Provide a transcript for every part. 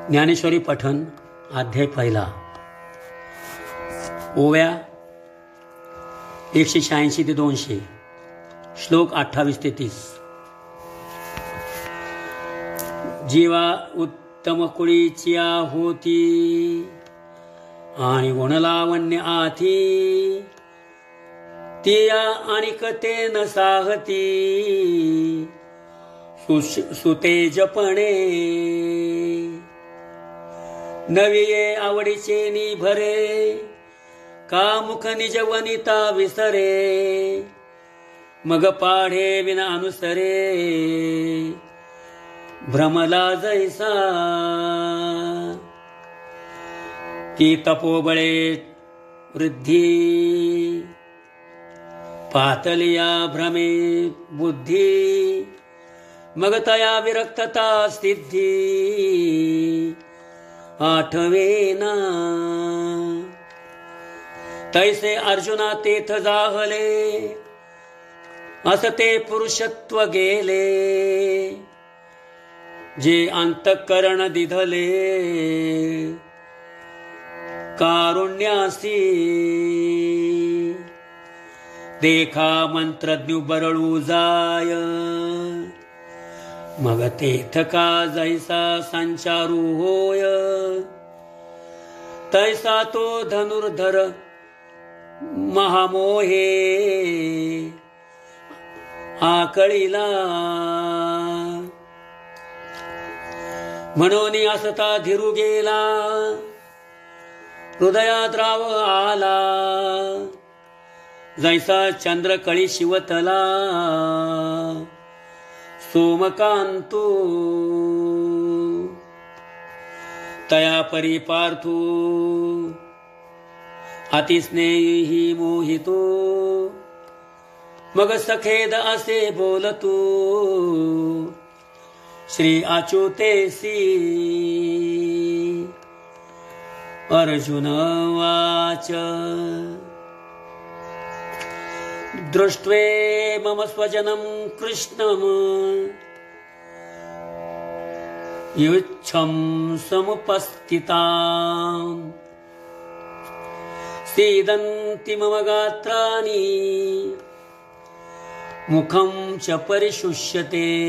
ज्ञानेश्वरी पठन अध्याय पहिला. ओव्या 186 ते 200, श्लोक 28 ते 30. जीवा उत्तम कुळीची होती आणि गुणलावण्य आथी, तिया आणि कथे न साहती सुतेजपणे. नविये आवडीचे निभरे, का मुख निज वनिता विसरे. मग पाढे विना अनुसरे, भ्रमला जैसा. ती तपोबळे वृद्धी, पातलिया भ्रमे बुद्धी. मग तया विरक्तता सिद्धी, आठवेना. तैसे अर्जुना तेथ जाहले, असते पुरुषत्व गेले. जे अंतःकरण दिधले, कारुण्यासी. देखा मंत्रज्ञ बरळू जाय, मग तेथ का जैसा संचारू होय. तैसा तो धनुर्धर महामोहे, आकळीला. म्हणून असता धीरू गेला, हृदयात राव आला. जैसा चंद्र कळी शिवतला, सोमकांतू. तया परिपार्थू, अतिस्नेही मोहितो. मग सखेद असे बोलतो, श्री अच्युतेसी. अर्जुन वाच. दृष्ट्वे मम स्वजनं कृष्णं, युच्छं समुपस्थितां. सीदन्ति मम गात्राणि, मुखं च परिशुष्यते.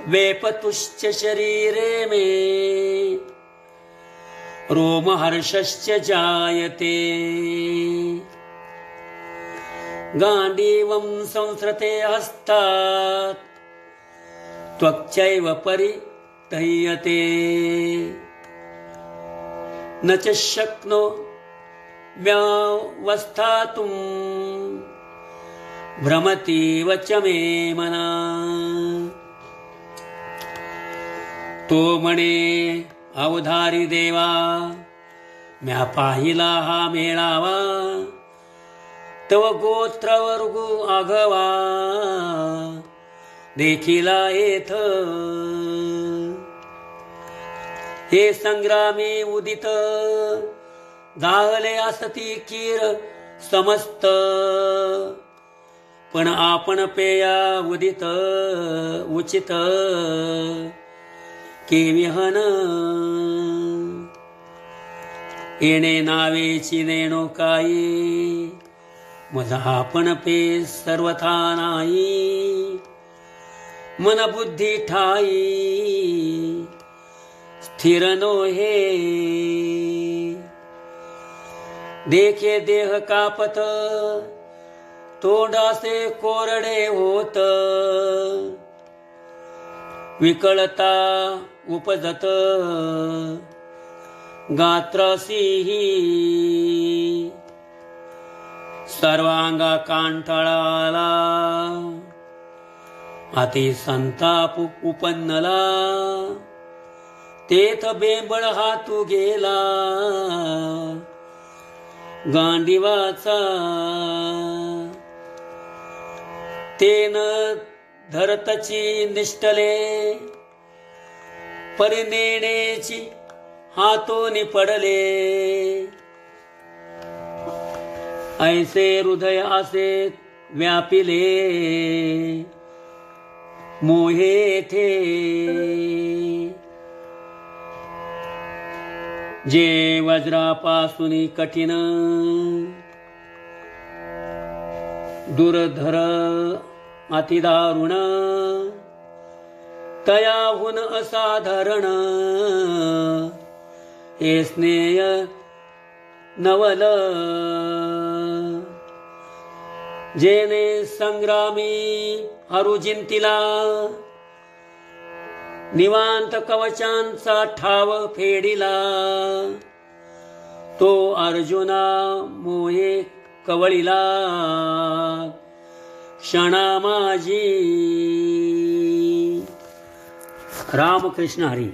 वेपतुश्च शरीरे मे, रोमहर्षश्च जायते. गाण्डीवं संसृते हस्तात्, त्वक्चैव परिदह्यते. न च शक्नो व्यवस्थातुं, भ्रमतीव च मे मना. तो म्हणे अवधारी देवा, म्या पाहिला हा मेळावा. तव गोत्रवर्गू आघवा, देखिला येथ. हे संग्रामी उदित, जाहले असती कीर समस्त. पण आपण पेया उदित उचित, केविहन. येणे नावेची नेणो काही, मज आपण पे सर्वथा नाही. मन बुद्धी ठाई, स्थिर नो हे. देखे देह कापत, तोंडासे कोरडे होत. विकळता उपजत, गात्रसीही. सर्वांगा कांटाळाला, अति संताप उपन्नला. तेथ बेंबळ हातू गेला, गांडीवाचा. तेन धरतची निष्ठले, परिनेण्याची हातोनी पडले. ऐसे हृदय असे व्यापिले, मोहे थे. जे वज्रापासून कठीण दुर्धर अतिदारुण तयाहून असाधारण हे स्नेय नवल जेने संग्रामी अरुजिंतीला निवांत कवचांचा ठाव फेडिला तो अर्जुना मोहे कवळीला क्षणा माझी. रामकृष्ण हरी.